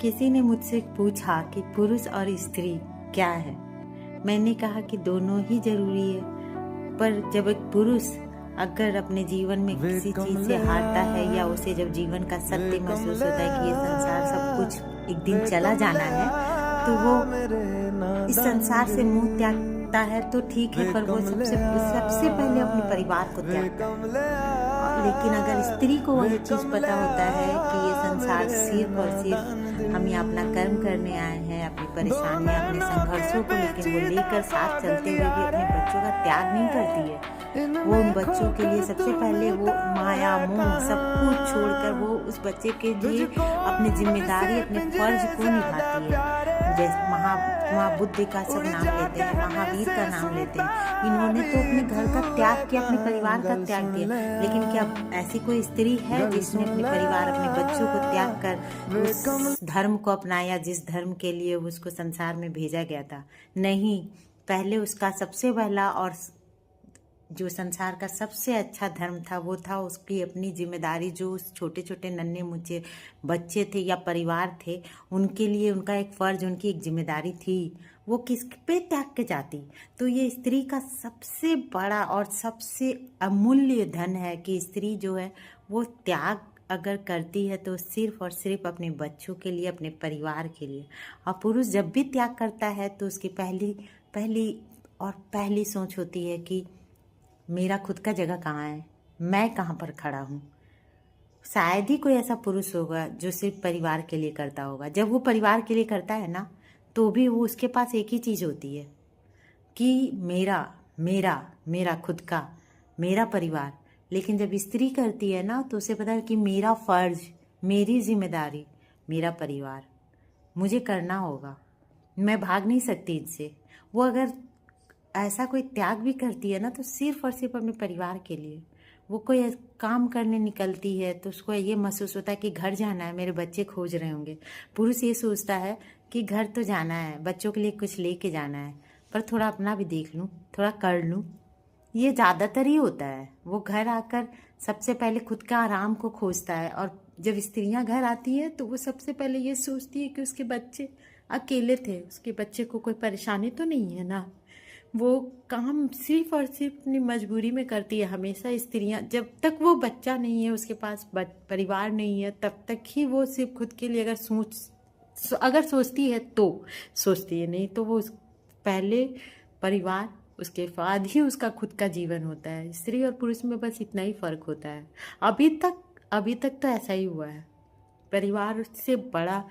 किसी ने मुझसे पूछा कि पुरुष और स्त्री क्या है। मैंने कहा कि दोनों ही जरूरी है, पर जब एक पुरुष अगर अपने जीवन में किसी चीज से हारता है या उसे जब जीवन का सत्य महसूस होता है कि ये संसार सब कुछ एक दिन चला जाना है, तो वो इस संसार से मुंह त्यागता है तो ठीक है, पर वो सबसे पहले अपने परिवार को त्यागता है। लेकिन अगर स्त्री को वही चीज पता होता है कि ये संसार सिर्फ और सिर्फ हम यहाँ अपना कर्म करने आए हैं, अपनी परेशानियां, अपने संघर्षों को लेकर साथ चलते हुए भी अपने बच्चों का त्याग नहीं करती है। वो उन बच्चों के लिए सबसे पहले वो माया मोह सब कुछ छोड़कर वो उस बच्चे के लिए अपनी जिम्मेदारी, अपने फर्ज को निभाती है। जैसे महाबुद्ध का सब नाम लेते हैं, महावीर का नाम लेते हैं, इन्होंने तो अपने घर का त्याग किया, अपने परिवार का त्याग दिया। लेकिन क्या ऐसी कोई स्त्री है जिसने अपने परिवार, अपने बच्चों को त्याग कर उस धर्म को अपनाया जिस धर्म के लिए उसको संसार में भेजा गया था? नहीं, पहले उसका सबसे पहला और जो संसार का सबसे अच्छा धर्म था वो था उसकी अपनी जिम्मेदारी। जो उस छोटे छोटे नन्हे मुझे बच्चे थे या परिवार थे, उनके लिए उनका एक फर्ज, उनकी एक जिम्मेदारी थी। वो किस पे त्याग के जाती? तो ये स्त्री का सबसे बड़ा और सबसे अमूल्य धन है कि स्त्री जो है वो त्याग अगर करती है तो सिर्फ और सिर्फ अपने बच्चों के लिए, अपने परिवार के लिए। और पुरुष जब भी त्याग करता है तो उसकी पहली सोच होती है कि मेरा खुद का जगह कहाँ है, मैं कहाँ पर खड़ा हूँ। शायद ही कोई ऐसा पुरुष होगा जो सिर्फ परिवार के लिए करता होगा। जब वो परिवार के लिए करता है ना, तो भी वो उसके पास एक ही चीज़ होती है कि मेरा मेरा मेरा खुद का, मेरा परिवार। लेकिन जब स्त्री करती है ना, तो उसे पता है कि मेरा फर्ज, मेरी जिम्मेदारी, मेरा परिवार, मुझे करना होगा, मैं भाग नहीं सकती इनसे। वो अगर ऐसा कोई त्याग भी करती है ना, तो सिर्फ और सिर्फ अपने परिवार के लिए। वो कोई काम करने निकलती है तो उसको ये महसूस होता है कि घर जाना है, मेरे बच्चे खोज रहे होंगे। पुरुष ये सोचता है कि घर तो जाना है, बच्चों के लिए कुछ लेके जाना है, पर थोड़ा अपना भी देख लूँ, थोड़ा कर लूँ। ये ज़्यादातर ही होता है। वो घर आकर सबसे पहले खुद का आराम को खोजता है, और जब स्त्रियां घर आती है तो वो सबसे पहले ये सोचती है कि उसके बच्चे अकेले थे, उसके बच्चे को कोई परेशानी तो नहीं है ना। वो काम सिर्फ और सिर्फ अपनी मजबूरी में करती है हमेशा स्त्रियां। जब तक वो बच्चा नहीं है, उसके पास परिवार नहीं है, तब तक ही वो सिर्फ खुद के लिए अगर सोचती है तो सोचती है, नहीं तो वो पहले परिवार, उसके बाद ही उसका खुद का जीवन होता है। स्त्री और पुरुष में बस इतना ही फर्क होता है। अभी तक तो ऐसा ही हुआ है। परिवार से बड़ा